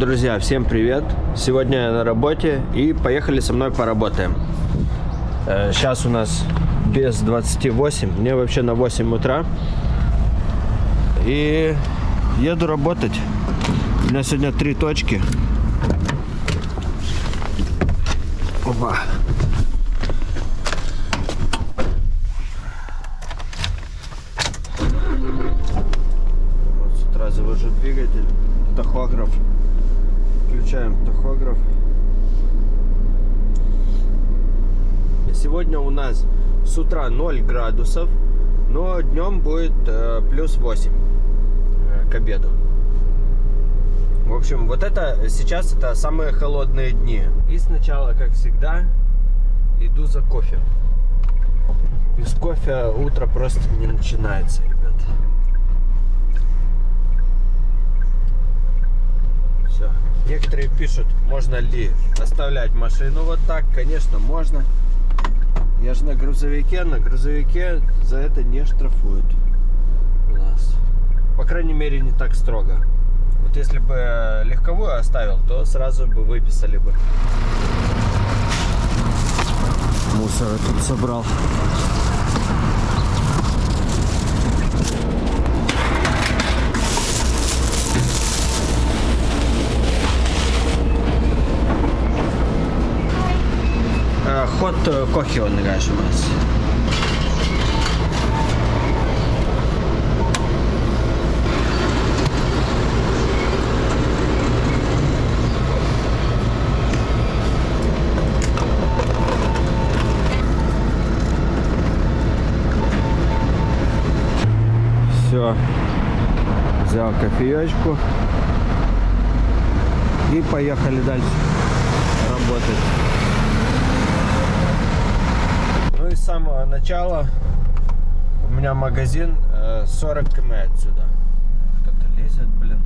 Друзья, всем привет! Сегодня я на работе и поехали со мной поработаем. Сейчас у нас без 28, мне вообще на 8 утра. И еду работать. У меня сегодня 3 точки. Опа. Вот с утра завожу двигатель, тахограф. Включаем тахограф. Сегодня у нас с утра 0 градусов, но днем будет плюс 8 к обеду. В общем, вот это сейчас это самые холодные дни. И сначала, как всегда, иду за кофе. Без кофе утро просто не начинается, ребят. Все. Некоторые пишут, можно ли оставлять машину вот так. Конечно, можно. Я же на грузовике за это не штрафуют у нас. По крайней мере, не так строго. Вот если бы легковую оставил, то сразу бы выписали бы. Мусор тут собрал. Ход кофе он нагашивается. Все, взял кофеечку и поехали дальше работать. Ну и с самого начала у меня магазин 40 км отсюда. Кто-то лезет, блин.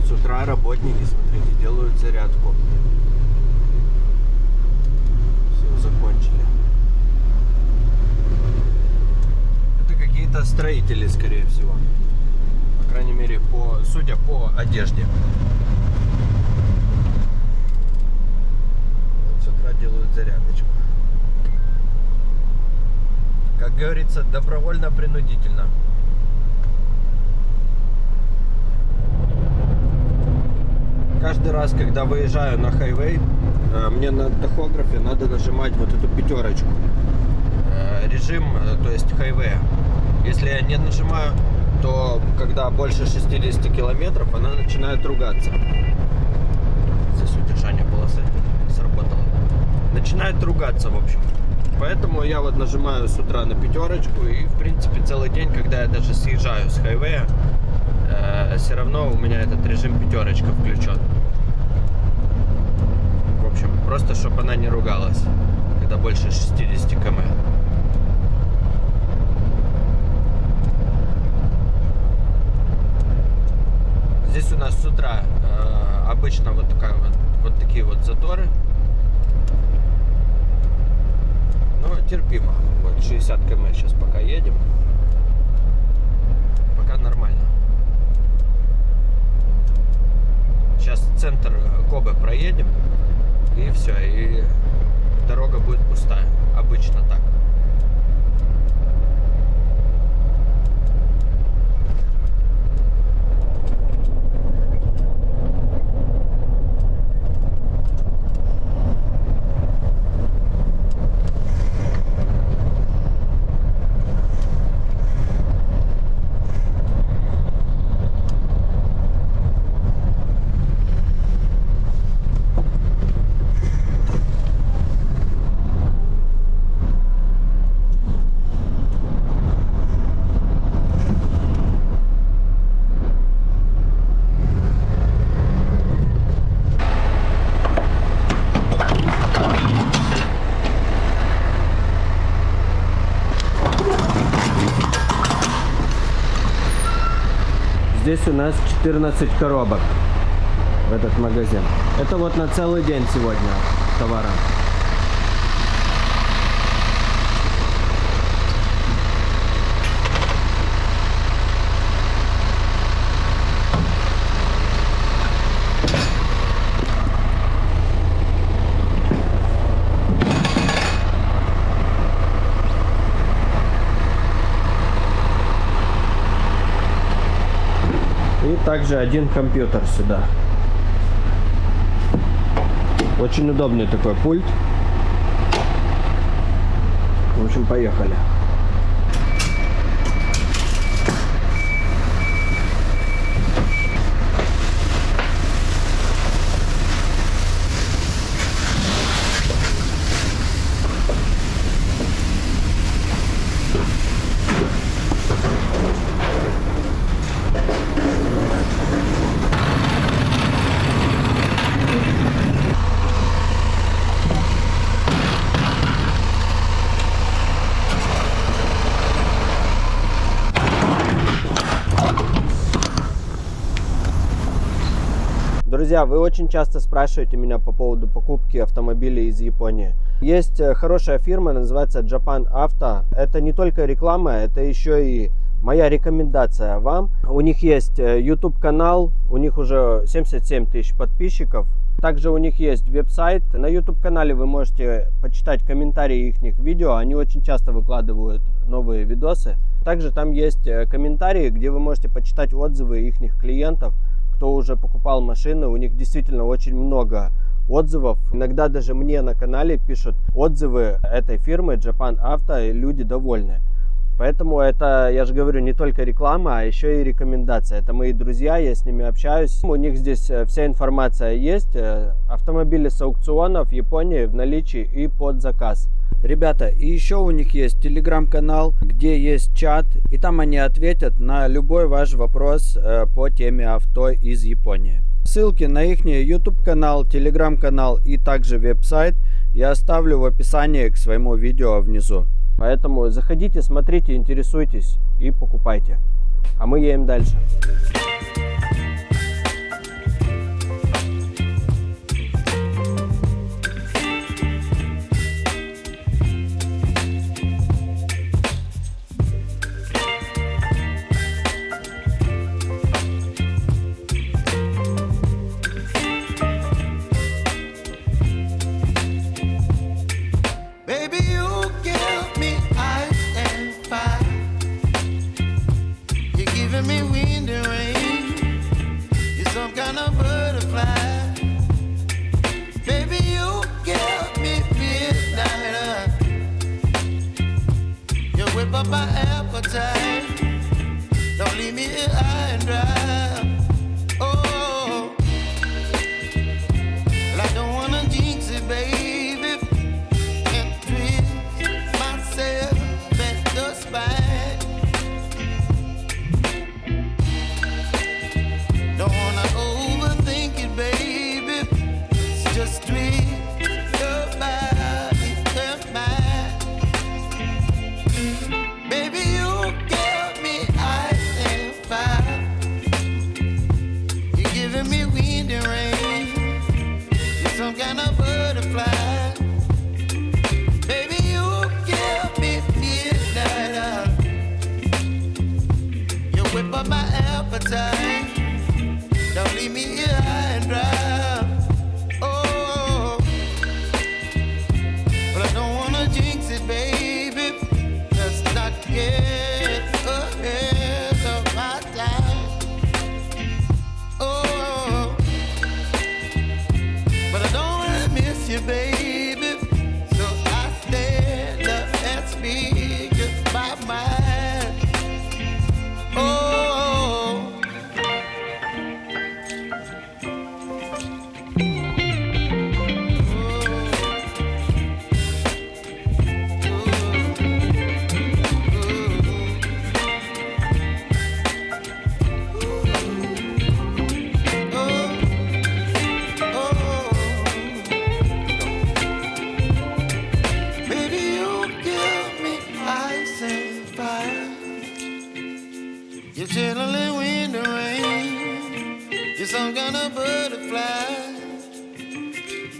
С утра работники, смотрите, делают зарядку. Закончили. Это какие-то строители, скорее всего. По крайней мере, судя по одежде. Вот с утра делают зарядочку. Как говорится, добровольно-принудительно. Каждый раз, когда выезжаю на хайвей, мне на тахографе надо нажимать вот эту пятерочку. Режим, то есть хайвея. Если я не нажимаю, то когда больше 60 километров, она начинает ругаться. Здесь удержание полосы сработало. Начинает ругаться, в общем. Поэтому я вот нажимаю с утра на пятерочку, и в принципе целый день, когда я даже съезжаю с хайвея, все равно у меня этот режим пятерочка включен. В общем, просто чтобы она не ругалась, когда больше 60 км. Здесь у нас с утра обычно вот такие вот заторы. Но терпимо. Вот 60 км сейчас пока едем. Пока нормально. Сейчас центр Кобе проедем, и все, и дорога будет пустая. Обычно так. Здесь у нас 14 коробок. в этот магазин. Это вот на целый день сегодня товара. И также один компьютер сюда. Очень удобный такой пульт. В общем, поехали. Друзья, вы очень часто спрашиваете меня по поводу покупки автомобилей из Японии. Есть хорошая фирма, называется Japan Auto. Это не только реклама, это еще и моя рекомендация вам. У них есть YouTube канал, у них уже 77 тысяч подписчиков. Также у них есть веб-сайт. На YouTube канале вы можете почитать комментарии их видео. Они очень часто выкладывают новые видосы. Также там есть комментарии, где вы можете почитать отзывы их клиентов, кто уже покупал машины. У них действительно очень много отзывов. Иногда даже мне на канале пишут отзывы этой фирмы Japan Auto, и люди довольны. Поэтому это, я же говорю, не только реклама, а еще и рекомендация. Это мои друзья, я с ними общаюсь. У них здесь вся информация есть. Автомобили с аукционов в Японии в наличии и под заказ. Ребята, и еще у них есть телеграм-канал, где есть чат, и там они ответят на любой ваш вопрос по теме авто из Японии. Ссылки на их YouTube канал, телеграм-канал и также веб-сайт я оставлю в описании к своему видео внизу. Поэтому заходите, смотрите, интересуйтесь и покупайте. А мы едем дальше. Up my appetite. Don't leave me here high and dry. Oh, well, I don't wanna jinx it, baby, and twist myself at the spine. Don't wanna overthink it, baby. It's just twist your body and mine. Some kind of butterfly. Baby, you give me midnight. You whip up my appetite. Don't leave me here high and dry. Oh, but I don't wanna jinx it, baby. Let's not get ahead of my time. Oh, but I don't wanna miss you, baby. So I stand up and speak just my mind. Oh, butterfly.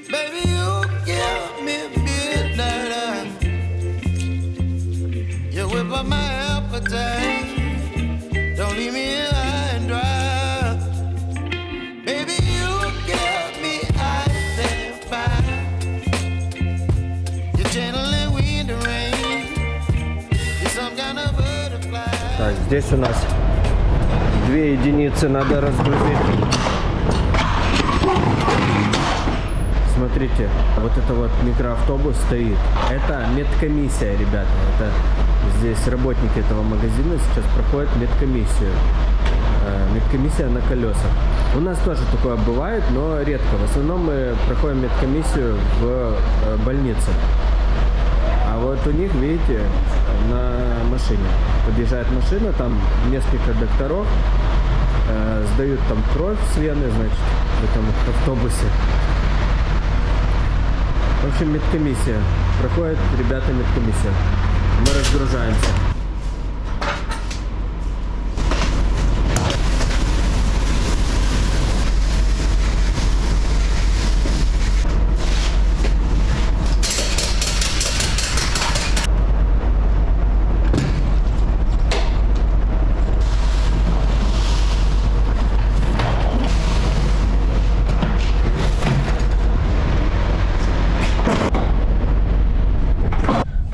Baby, you give me midnight. You whip up my appetite. Don't leave me here high and dry. Baby, you give me ice and fire. You're channeling wind and rain. You're some kind of butterfly. Так, здесь у нас 2 единицы надо разгрузить. Смотрите, вот это вот микроавтобус стоит. Это медкомиссия, ребята. Это здесь работники этого магазина сейчас проходят медкомиссию. Медкомиссия на колесах. У нас тоже такое бывает, но редко. В основном мы проходим медкомиссию в больнице. А вот у них, видите, на машине. Подъезжает машина, там несколько докторов, сдают там кровь с вены, значит, в этом автобусе. В общем, медкомиссия. Проходит, ребята, медкомиссия. Мы разгружаемся.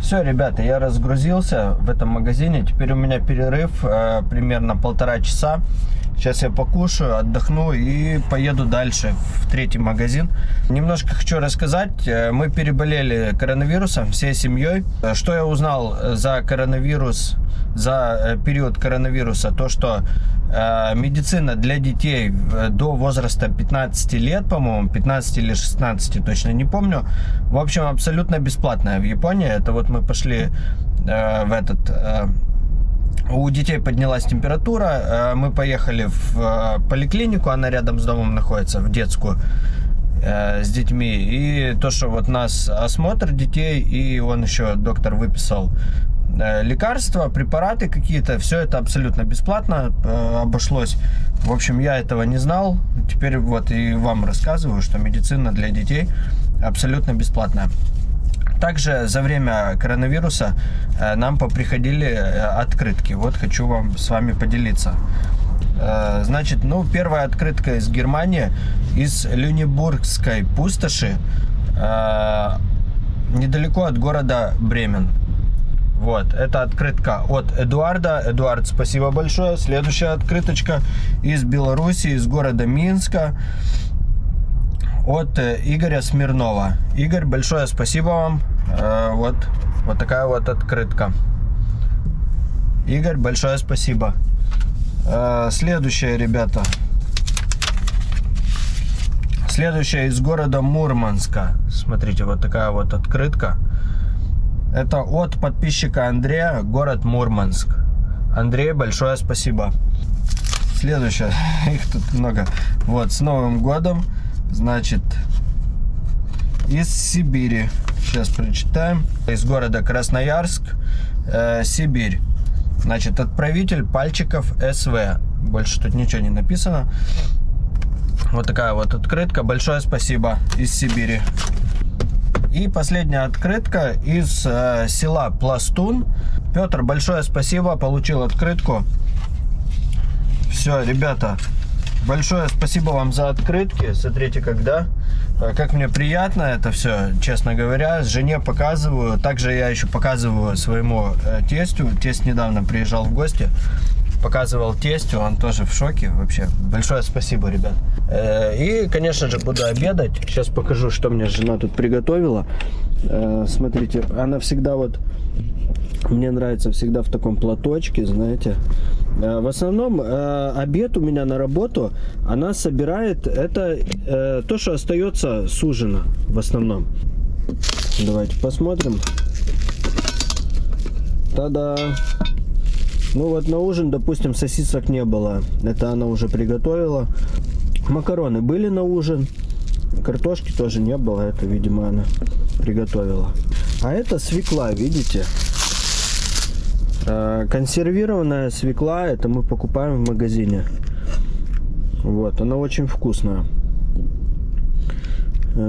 Все, ребята, я разгрузился в этом магазине. Теперь у меня перерыв примерно 1,5 часа. Сейчас я покушаю, отдохну и поеду дальше в 3-й магазин. Немножко хочу рассказать. Мы переболели коронавирусом всей семьей. Что я узнал за коронавирус, за период коронавируса? То, что медицина для детей до возраста 15 лет, по-моему, 15 или 16, точно не помню. В общем, абсолютно бесплатная в Японии. Это вот мы пошли в этот... У детей поднялась температура, мы поехали в поликлинику, она рядом с домом находится, в детскую, с детьми. И то, что вот нас осмотр детей, и он еще, доктор, выписал лекарства, препараты какие-то, все это абсолютно бесплатно обошлось. В общем, я этого не знал. Теперь вот и вам рассказываю, что медицина для детей абсолютно бесплатная. Также за время коронавируса нам поприходили открытки. Вот хочу вам с вами поделиться. Значит, первая открытка из Германии, из Люнебургской пустоши, недалеко от города Бремен. Вот, это открытка от Эдуарда. Эдуард, спасибо большое. Следующая открыточка из Беларуси, из города Минска, от Игоря Смирнова. Игорь, большое спасибо вам. Вот такая вот открытка. Игорь, большое спасибо. Следующая, ребята. Следующая из города Мурманска. Смотрите, вот такая вот открытка. Это от подписчика Андрея, город Мурманск. Андрей, большое спасибо. Следующая, их тут много. Вот, с Новым годом. Значит, из Сибири. Сейчас прочитаем. Из города Красноярск, Сибирь. Значит, отправитель Пальчиков СВ. Больше тут ничего не написано. Вот такая вот открытка. Большое спасибо, из Сибири. И последняя открытка из села Пластун. Петр, большое спасибо. Получил открытку. Все, ребята. Большое спасибо вам за открытки. Смотрите, как мне приятно это все, честно говоря. Жене показываю. Также я еще показываю своему тестю. Тесть недавно приезжал в гости. Показывал тестю, он тоже в шоке вообще. Большое спасибо, ребят. И, конечно же, буду обедать. Сейчас покажу, что мне жена тут приготовила. Смотрите, она всегда вот... Мне нравится всегда в таком платочке, знаете. В основном обед у меня на работу, она собирает это то, что остается с ужина в основном. Давайте посмотрим. Та-да! Ну вот на ужин, допустим, сосисок не было. Это она уже приготовила. Макароны были на ужин. Картошки тоже не было. Это, видимо, она приготовила. А это свекла, видите? Консервированная свекла, это мы покупаем в магазине. Вот, она очень вкусная.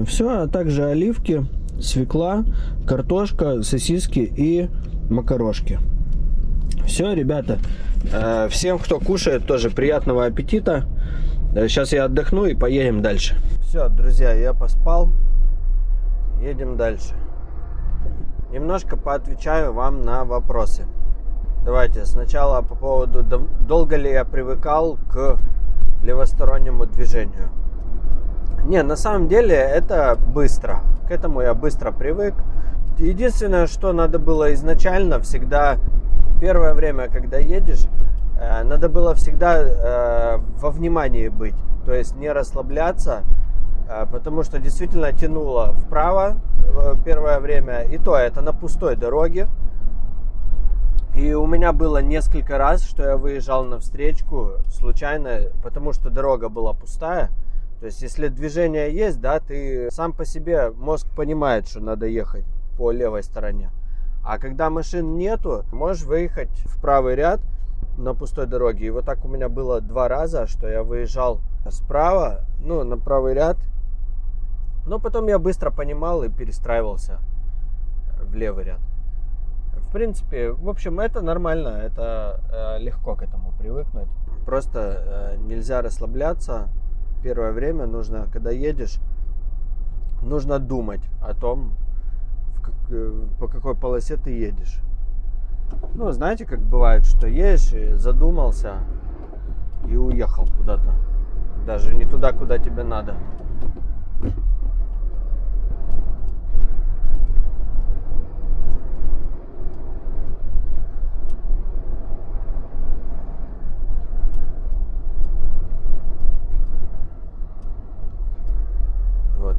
Все, а также оливки, свекла, картошка, сосиски и макарошки. Все, ребята, всем, кто кушает, тоже приятного аппетита. Сейчас я отдохну и поедем дальше. Все, друзья, я поспал. Едем дальше. Немножко поотвечаю вам на вопросы. Давайте сначала по поводу, долго ли я привыкал к левостороннему движению. Не, на самом деле это быстро. К этому я быстро привык. Единственное, что надо было изначально, всегда, первое время, когда едешь, надо было всегда во внимании быть. То есть не расслабляться, потому что действительно тянуло вправо первое время. И то это на пустой дороге. И у меня было несколько раз, что я выезжал на встречку случайно, потому что дорога была пустая. То есть, если движение есть, да, ты сам по себе, мозг понимает, что надо ехать по левой стороне. А когда машин нету, можешь выехать в правый ряд на пустой дороге. И вот так у меня было 2 раза, что я выезжал справа, на правый ряд. Но потом я быстро понимал и перестраивался в левый ряд. В принципе, в общем, это нормально, это легко к этому привыкнуть. Просто нельзя расслабляться. Первое время нужно, когда едешь, нужно думать о том, по какой полосе ты едешь. Знаете, как бывает, что едешь, и задумался и уехал куда-то. Даже не туда, куда тебе надо.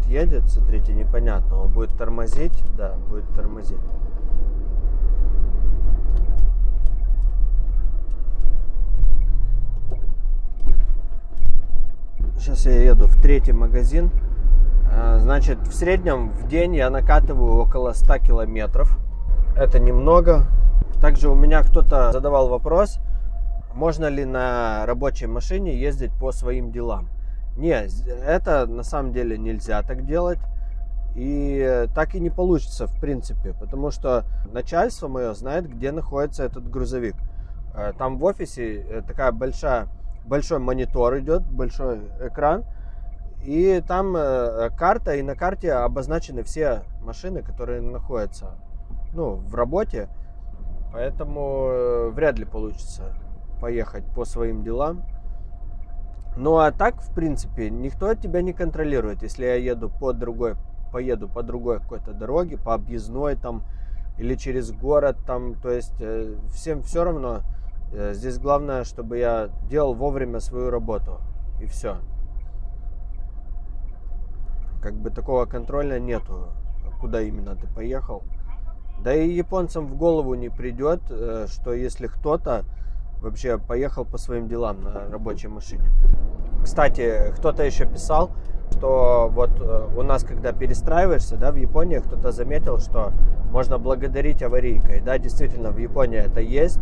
Едет, смотрите, непонятно, он будет тормозить, да, будет тормозить. Сейчас я еду в 3-й магазин. Значит, в среднем в день я накатываю около 100 километров. Это немного. Также у меня кто-то задавал вопрос, можно ли на рабочей машине ездить по своим делам. Нет, это на самом деле нельзя так делать. И так и не получится, в принципе. Потому что начальство мое знает, где находится этот грузовик. Там в офисе такая большой монитор идет, большой экран. И там карта, и на карте обозначены все машины, которые находятся в работе. Поэтому вряд ли получится поехать по своим делам. Ну а так, в принципе, никто тебя не контролирует. Если я поеду по другой какой-то дороге, по объездной там, или через город там, то есть всем все равно. Здесь главное, чтобы я делал вовремя свою работу. И все. Как бы такого контроля нету, куда именно ты поехал. Да и японцам в голову не придет, что если кто-то вообще поехал по своим делам на рабочей машине. Кстати, кто-то еще писал, что вот у нас, когда перестраиваешься, да, в Японии, кто-то заметил, что можно благодарить аварийкой. Да, действительно, в Японии это есть.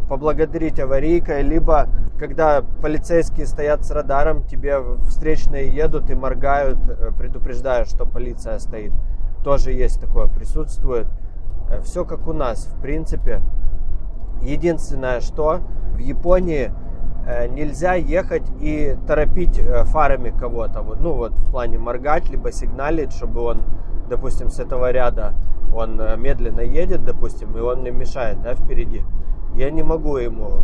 Поблагодарить аварийкой, либо когда полицейские стоят с радаром, тебе встречные едут и моргают, предупреждая, что полиция стоит. Тоже есть такое, присутствует. Все как у нас, в принципе. Единственное, что в Японии нельзя ехать и торопить фарами кого-то. Вот в плане моргать, либо сигналить, чтобы он, допустим, с этого ряда он медленно едет, допустим, и он мне мешает, да, впереди. Я не могу ему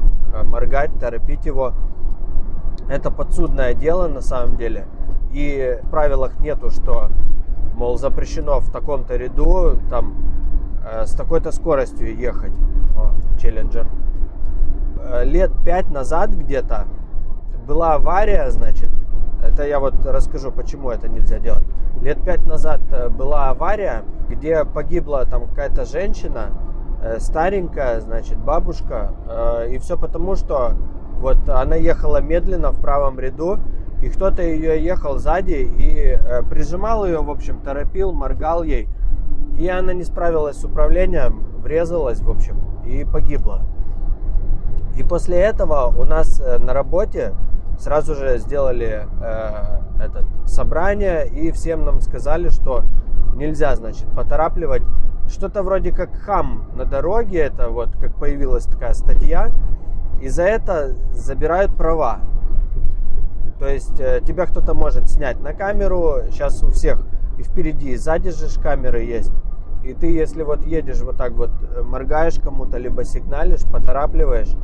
моргать, торопить его. Это подсудное дело на самом деле. И в правилах нету, что, мол, запрещено в таком-то ряду там с такой-то скоростью ехать. Челленджер. Лет 5 назад где-то была авария, значит. Это я вот расскажу, почему это нельзя делать. Лет 5 назад была авария, где погибла там какая-то женщина, старенькая, значит, бабушка. И все потому, что вот она ехала медленно в правом ряду, и кто-то ее ехал сзади и прижимал ее, в общем, торопил, моргал ей. И она не справилась с управлением, врезалась, в общем, и погибла. И после этого у нас на работе сразу же сделали собрание и всем нам сказали, что нельзя, значит, поторапливать. Что-то вроде как хам на дороге, это вот как появилась такая статья, и за это забирают права. То есть тебя кто-то может снять на камеру, сейчас у всех и впереди, и сзади же камеры есть. И ты, если вот едешь вот так вот, моргаешь кому-то, либо сигналишь, поторапливаешь,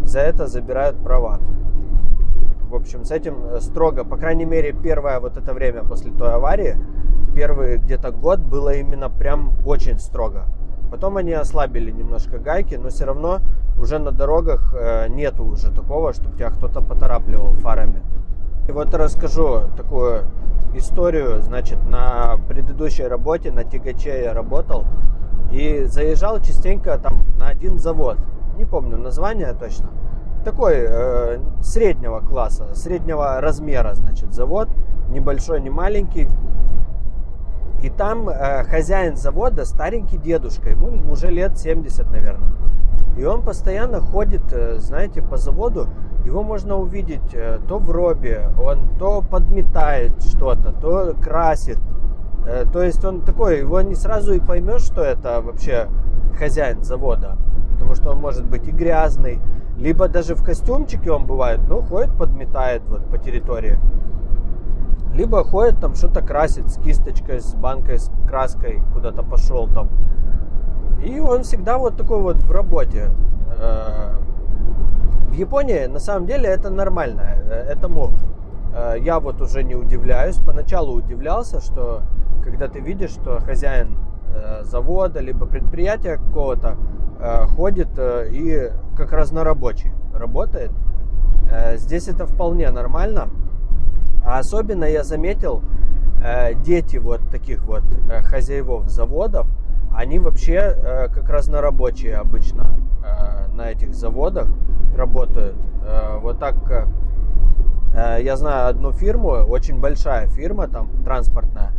за это забирают права. В общем, с этим строго, по крайней мере, первое вот это время после той аварии, первый где-то год было именно прям очень строго. Потом они ослабили немножко гайки, но все равно уже на дорогах нету уже такого, чтобы тебя кто-то поторапливал фарами. И вот расскажу такую историю. Значит, на предыдущей работе, на тягаче я работал и заезжал частенько там на один завод. Не помню название точно. Такой среднего класса, среднего размера, значит, завод. Небольшой, не маленький. И там хозяин завода старенький дедушка, ему уже лет 70, наверное. И он постоянно ходит, знаете, по заводу. Его можно увидеть то в робе, он то подметает что-то, то красит. То есть он такой, его не сразу и поймешь, что это вообще хозяин завода. Потому что он может быть и грязный, либо даже в костюмчике он бывает, но ходит, подметает вот по территории. Либо ходит там что-то красит с кисточкой, с банкой, с краской, куда-то пошел там. И он всегда вот такой вот в работе. В Японии на самом деле это нормально. Этому я вот уже не удивляюсь. Поначалу удивлялся, что когда ты видишь, что хозяин завода либо предприятия какого-то ходит и как разнорабочий работает. Здесь это вполне нормально. А особенно я заметил, дети вот таких вот хозяевов заводов, они вообще как разнорабочие обычно на этих заводах работают. Вот так я знаю одну фирму, очень большая фирма там транспортная,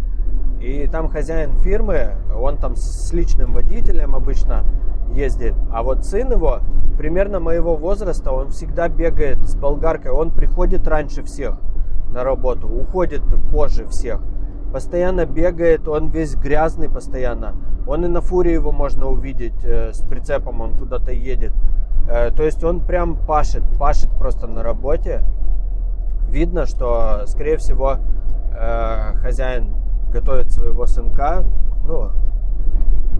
и там хозяин фирмы, он там с личным водителем обычно ездит, а вот сын его примерно моего возраста, он всегда бегает с болгаркой, он приходит раньше всех на работу, уходит позже всех, постоянно бегает, он весь грязный постоянно, он и на фуре его можно увидеть с прицепом, он куда-то едет, то есть он прям пашет просто на работе. Видно, что, скорее всего, хозяин готовит своего сынка, ну,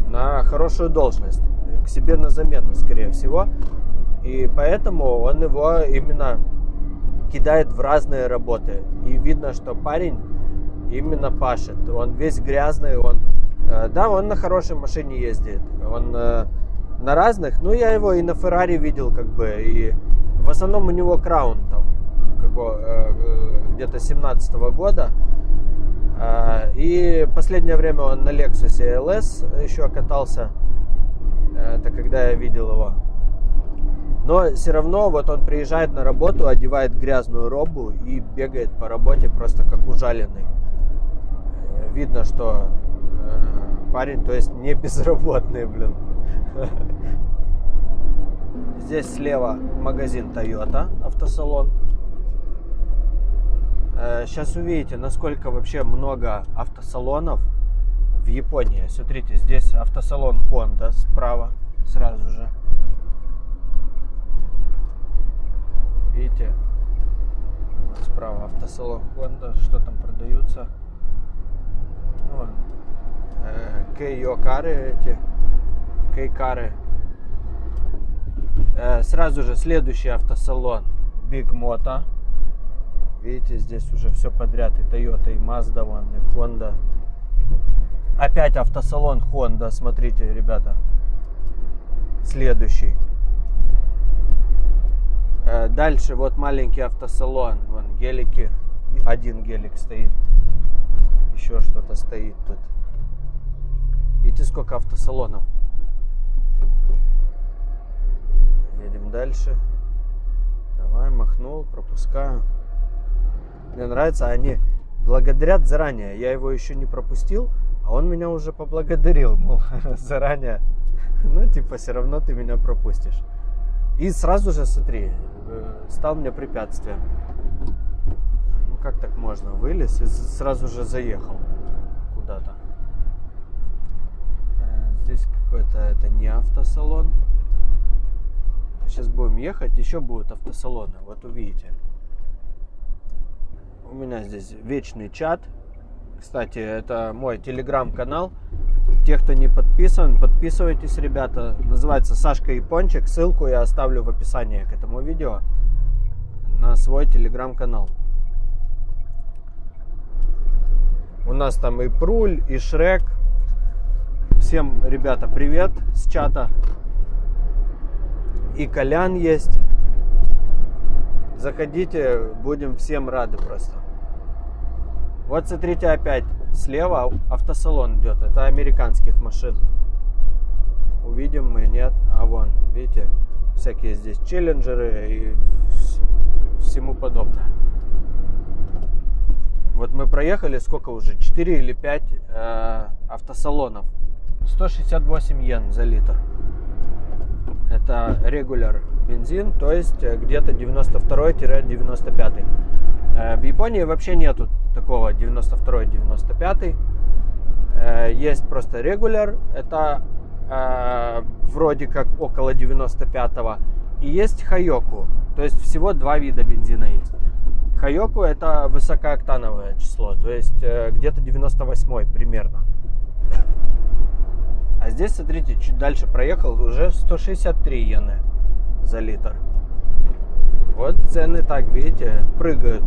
на хорошую должность, к себе на замену, скорее всего. И поэтому он его именно кидает в разные работы. И видно, что парень именно пашет. Он весь грязный, он на хорошей машине ездит. Он на разных, ну, я его и на Феррари видел, как бы, и в основном у него Краун там, где-то 17-го года. И последнее время он на Lexus LS еще катался. Это когда я видел его. Но все равно вот он приезжает на работу, одевает грязную робу и бегает по работе просто как ужаленный. Видно, что парень, то есть не безработный, блин. Здесь слева магазин Toyota, автосалон. Сейчас увидите, насколько вообще много автосалонов в Японии. Смотрите, здесь автосалон Honda справа сразу же. Видите? Справа автосалон Honda. Что там продаются? Ну, Кейокары эти. Кейкары. Сразу же следующий автосалон Big Moto. Видите, здесь уже все подряд. И Toyota, и Mazda, вон, и Honda. Опять автосалон Honda. Смотрите, ребята. Следующий. Дальше вот маленький автосалон. Вон гелики. Один гелик стоит. Еще что-то стоит тут. Видите, сколько автосалонов. Едем дальше. Давай, махнул, пропускаю. Мне нравится, они благодарят заранее. Я его еще не пропустил, а он меня уже поблагодарил, мол, заранее. Ну, типа, все равно ты меня пропустишь. И сразу же, смотри, стал мне препятствием. как так можно? Вылез и сразу же заехал куда-то. Здесь какой-то, это не автосалон. Сейчас будем ехать, еще будут автосалоны, вот увидите. У меня здесь вечный чат. Кстати, это мой телеграм-канал. Те, кто не подписан, подписывайтесь, ребята. Называется Сашка Япончик. Ссылку я оставлю в описании к этому видео на свой телеграм-канал. У нас там и Пруль, и Шрек. Всем, ребята, привет с чата. И Колян есть. Заходите, будем всем рады просто. Вот смотрите, опять слева автосалон идет. Это американских машин. Увидим мы, нет? А вон, видите, всякие здесь челленджеры и всему подобное. Вот мы проехали сколько уже? 4 или 5 автосалонов. 168 йен за литр. Это регуляр бензин, то есть где-то 92-95. В Японии вообще нету такого 92-95. Есть просто регуляр, это вроде как около 95-го. И есть хайоку, то есть всего два вида бензина есть. Хайоку это высокооктановое число, то есть где-то 98 примерно. А здесь, смотрите, чуть дальше проехал, уже 163 йены за литр. Вот цены так, видите, прыгают.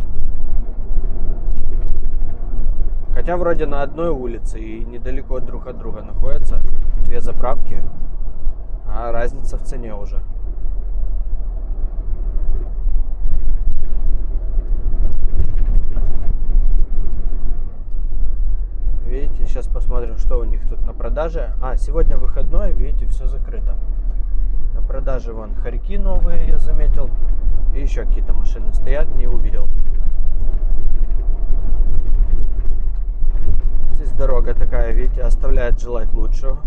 Хотя вроде на одной улице и недалеко друг от друга находятся две заправки, а разница в цене уже. Видите, сейчас посмотрим, что у них тут на продаже. Сегодня выходной, видите, все закрыто. На продаже вон хорьки новые, я заметил. И еще какие-то машины стоят, не увидел. Здесь дорога такая, видите, оставляет желать лучшего.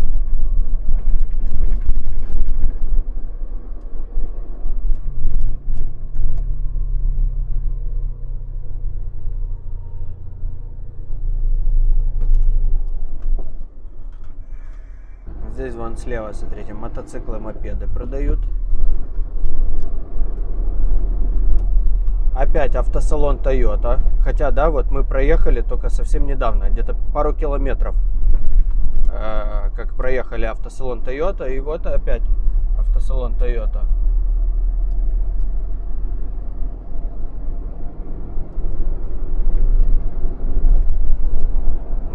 Здесь вон слева, смотрите, мотоциклы, мопеды продают. Опять автосалон Toyota. Хотя, да, вот мы проехали только совсем недавно, где-то пару километров, как проехали автосалон Toyota. И вот опять автосалон Toyota.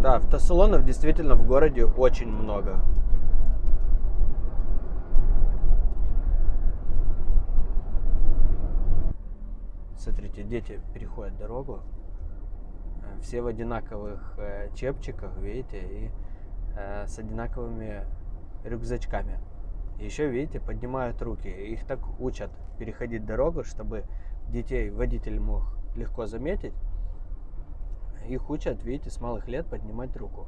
Да, автосалонов действительно в городе очень много. Смотрите, дети переходят дорогу, все в одинаковых чепчиках, видите, и с одинаковыми рюкзачками. Еще, видите, поднимают руки. Их так учат переходить дорогу, чтобы детей водитель мог легко заметить. Их учат, видите, с малых лет поднимать руку.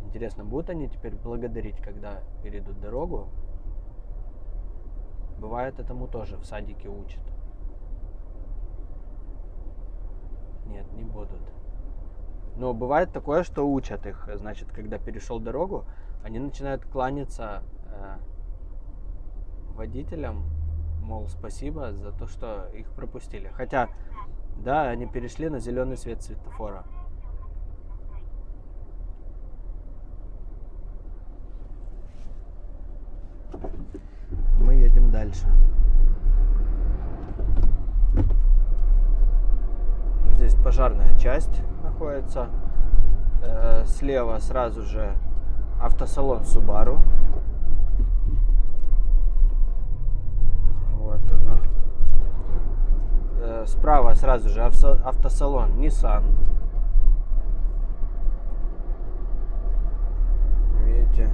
Интересно, будут они теперь благодарить, когда перейдут дорогу? Бывает, этому тоже в садике учат. Нет, не будут. Но бывает такое, что учат их. Значит, когда перешел дорогу, они начинают кланяться водителям, мол, спасибо за то, что их пропустили. Хотя, да, они перешли на зеленый свет светофора. Мы едем дальше. Здесь пожарная часть находится. Слева сразу же автосалон Subaru. Вот оно. Справа сразу же автосалон Nissan. Видите?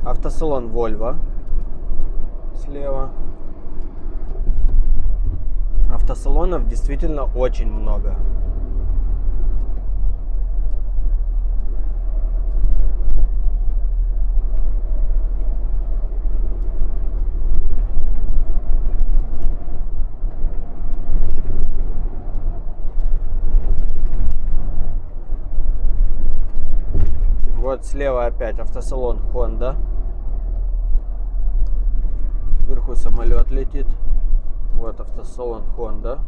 Автосалон Volvo слева. Автосалонов действительно очень много. Слева опять автосалон Honda. Вверху самолет летит. Вот автосалон Honda.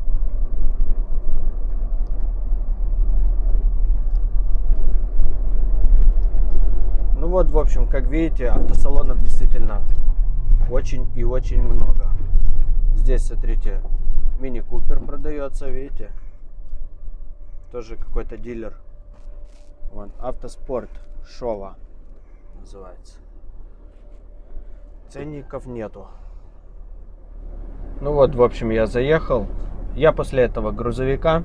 Ну вот, в общем, как видите, автосалонов действительно очень и очень много. Здесь, смотрите, Мини Купер продается, видите? Тоже какой-то дилер. Вон, Автоспорт Шова называется. Ценников нету. Ну вот, в общем, я заехал. Я после этого грузовика.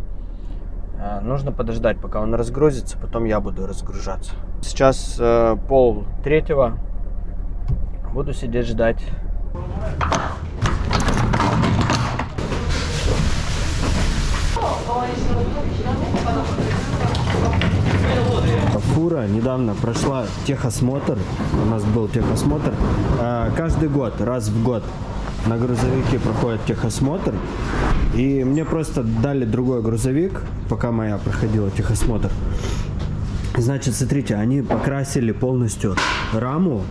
Нужно подождать, пока он разгрузится, потом я буду разгружаться. Сейчас 2:30. Буду сидеть ждать. Фура недавно прошла техосмотр. У нас был техосмотр. Каждый год, раз в год на грузовике проходит техосмотр. И мне просто дали другой грузовик, пока моя проходила техосмотр. Значит, смотрите, они покрасили полностью раму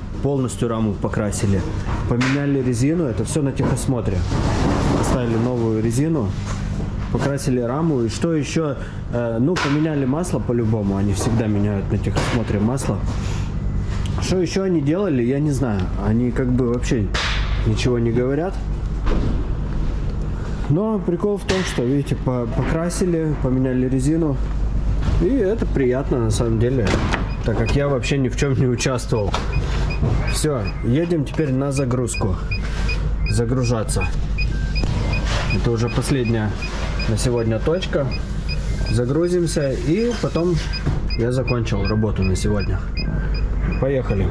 покрасили. Поменяли резину, это все на техосмотре. Поставили новую резину. Покрасили раму, и что еще, поменяли масло по-любому, они всегда меняют на техосмотре масло. Что еще они делали, я не знаю, они как бы вообще ничего не говорят. Но прикол в том, что, видите, покрасили, поменяли резину, и это приятно на самом деле, так как я вообще ни в чем не участвовал. Все, едем теперь на загрузку, загружаться. Это уже последняя на сегодня точка. Загрузимся, и потом я закончил работу на сегодня. Поехали.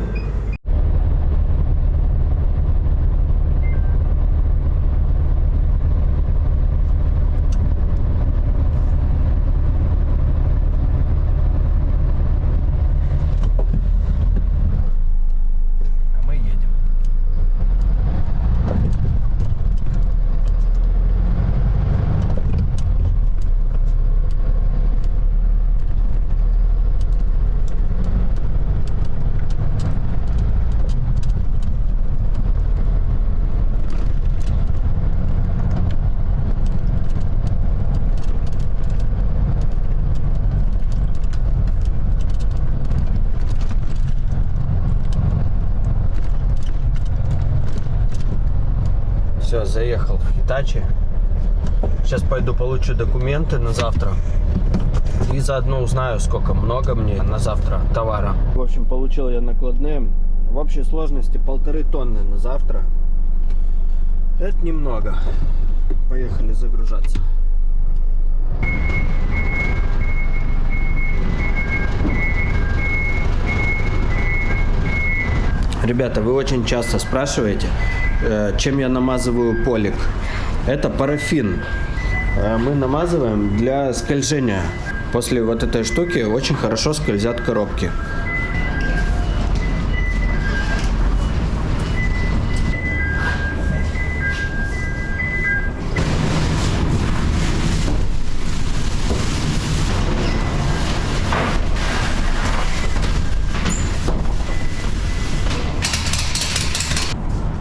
Все, заехал в Hitachi. Сейчас пойду получу документы на завтра. И заодно узнаю, сколько много мне на завтра товара. В общем, получил я накладные. В общей сложности 1,5 тонны на завтра. Это немного. Поехали загружаться. Ребята, вы очень часто спрашиваете, чем я намазываю полик. Это парафин. Мы намазываем для скольжения. После вот этой штуки очень хорошо скользят коробки.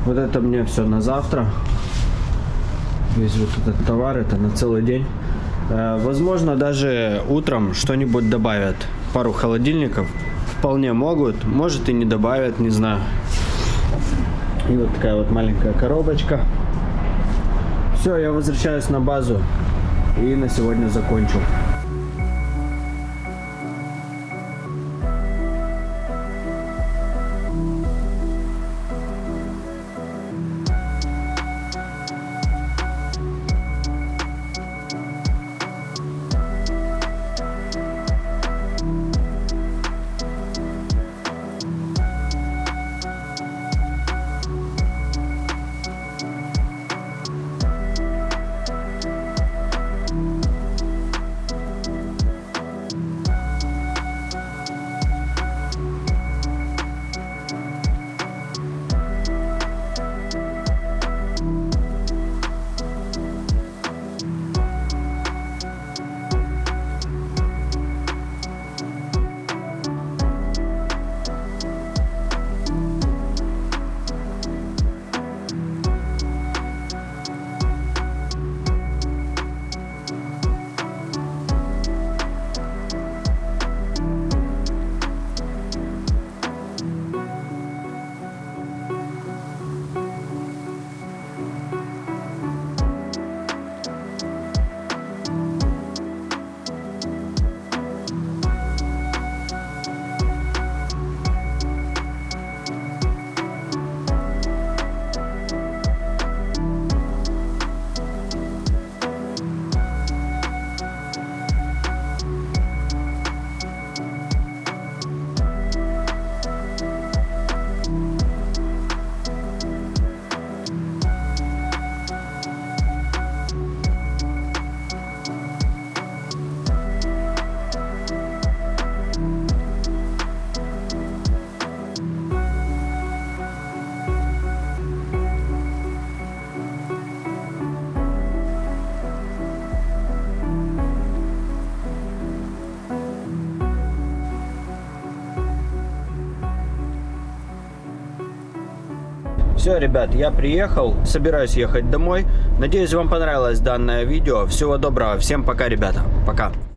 Вот это мне все на завтра. Весь вот этот товар, это на целый день. Возможно, даже утром что-нибудь добавят. Пару холодильников вполне могут. Может и не добавят, не знаю. И вот такая вот маленькая коробочка. Все, я возвращаюсь на базу. И на сегодня закончил. Все, ребят, я приехал, собираюсь ехать домой. Надеюсь, вам понравилось данное видео. Всего доброго, всем пока, ребята, пока.